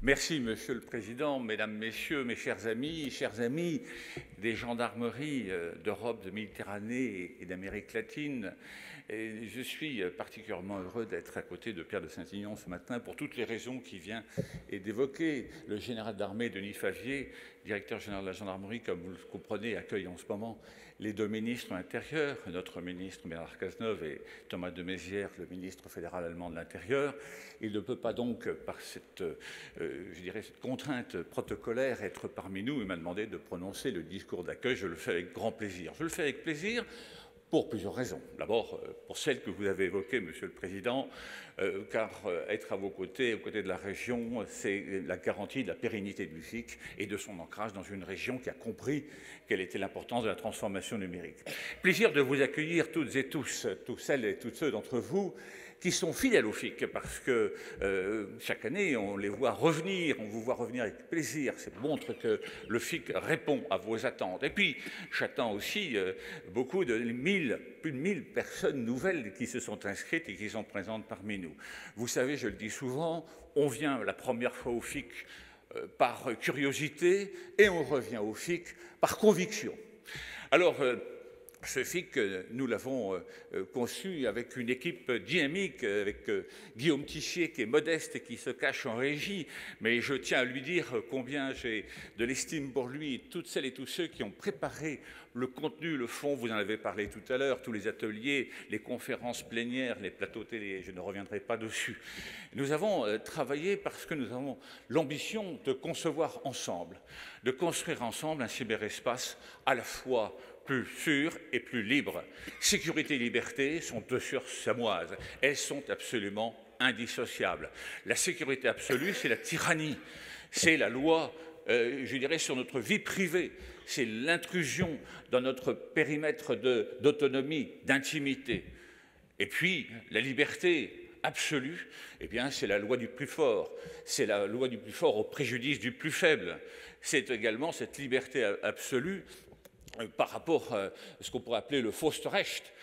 Merci, Monsieur le Président, Mesdames, Messieurs, mes chers amis des gendarmeries d'Europe, de Méditerranée et d'Amérique latine. Et je suis particulièrement heureux d'être à côté de Pierre de Saint-Aignan ce matin pour toutes les raisons qu'il vient d'évoquer. Le général d'armée Denis Favier, directeur général de la gendarmerie, comme vous le comprenez, accueille en ce moment les deux ministres intérieurs, notre ministre Bernard Cazeneuve et Thomas de Maizière, le ministre fédéral allemand de l'Intérieur. Il ne peut pas donc, par cette contrainte protocolaire, être parmi nous. Il m'a demandé de prononcer le discours d'accueil. Je le fais avec grand plaisir. Je le fais avec plaisir pour plusieurs raisons. D'abord, pour celle que vous avez évoquée, Monsieur le Président, car être à vos côtés, aux côtés de la région, c'est la garantie de la pérennité du FIC et de son ancrage dans une région qui a compris quelle était l'importance de la transformation numérique. Plaisir de vous accueillir toutes et tous celles et tous ceux d'entre vous qui sont fidèles au FIC, parce que chaque année, on les voit revenir, on vous voit revenir avec plaisir. Ça montre que le FIC répond à vos attentes. Et puis, j'attends aussi beaucoup de plus de 1000 personnes nouvelles qui se sont inscrites et qui sont présentes parmi nous. Vous savez, je le dis souvent, on vient la première fois au FIC par curiosité et on revient au FIC par conviction. Alors, ce FIC, nous l'avons conçu avec une équipe dynamique, avec Guillaume Tichier qui est modeste et qui se cache en régie, mais je tiens à lui dire combien j'ai de l'estime pour lui, toutes celles et tous ceux qui ont préparé le contenu, le fond, vous en avez parlé tout à l'heure, tous les ateliers, les conférences plénières, les plateaux télé, je ne reviendrai pas dessus. Nous avons travaillé parce que nous avons l'ambition de concevoir ensemble, de construire ensemble un cyberespace à la fois plus sûr et plus libre. Sécurité et liberté sont deux sources siamoises. Elles sont absolument indissociables. La sécurité absolue, c'est la tyrannie. C'est la loi, je dirais, sur notre vie privée. C'est l'intrusion dans notre périmètre d'autonomie, d'intimité. Et puis, la liberté absolue, eh bien, c'est la loi du plus fort. C'est la loi du plus fort au préjudice du plus faible. C'est également cette liberté absolue par rapport à ce qu'on pourrait appeler le Faustrecht.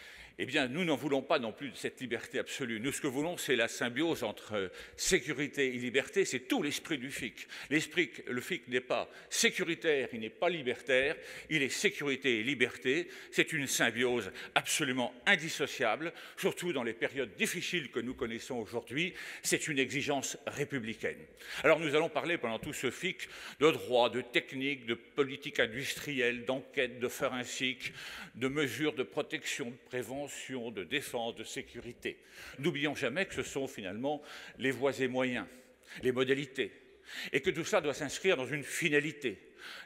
Eh bien, nous n'en voulons pas non plus de cette liberté absolue. Nous, ce que nous voulons, c'est la symbiose entre sécurité et liberté. C'est tout l'esprit du FIC. Le FIC n'est pas sécuritaire, il n'est pas libertaire, il est sécurité et liberté. C'est une symbiose absolument indissociable, surtout dans les périodes difficiles que nous connaissons aujourd'hui. C'est une exigence républicaine. Alors, nous allons parler pendant tout ce FIC de droit, de technique, de politique industrielle, d'enquête, de forensique, de mesures de protection, de prévention, de défense, de sécurité. N'oublions jamais que ce sont finalement les voies et moyens, les modalités, et que tout ça doit s'inscrire dans une finalité,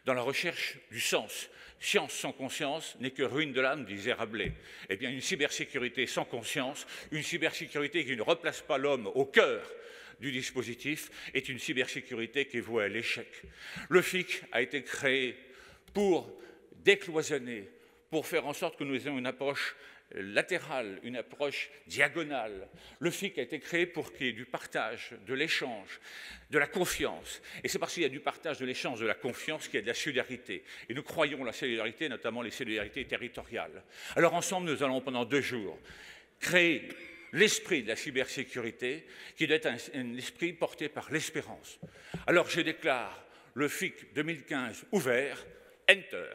dans la recherche du sens. Science sans conscience n'est que ruine de l'âme, disait Rabelais. Eh bien, une cybersécurité sans conscience, une cybersécurité qui ne replace pas l'homme au cœur du dispositif, est une cybersécurité qui est vouée à l'échec. Le FIC a été créé pour décloisonner, pour faire en sorte que nous ayons une approche latérale, une approche diagonale. Le FIC a été créé pour qu'il y ait du partage, de l'échange, de la confiance. Et c'est parce qu'il y a du partage, de l'échange, de la confiance qu'il y a de la solidarité. Et nous croyons la solidarité, notamment les solidarités territoriales. Alors ensemble, nous allons pendant 2 jours créer l'esprit de la cybersécurité, qui doit être un esprit porté par l'espérance. Alors je déclare le FIC 2015 ouvert, Enter.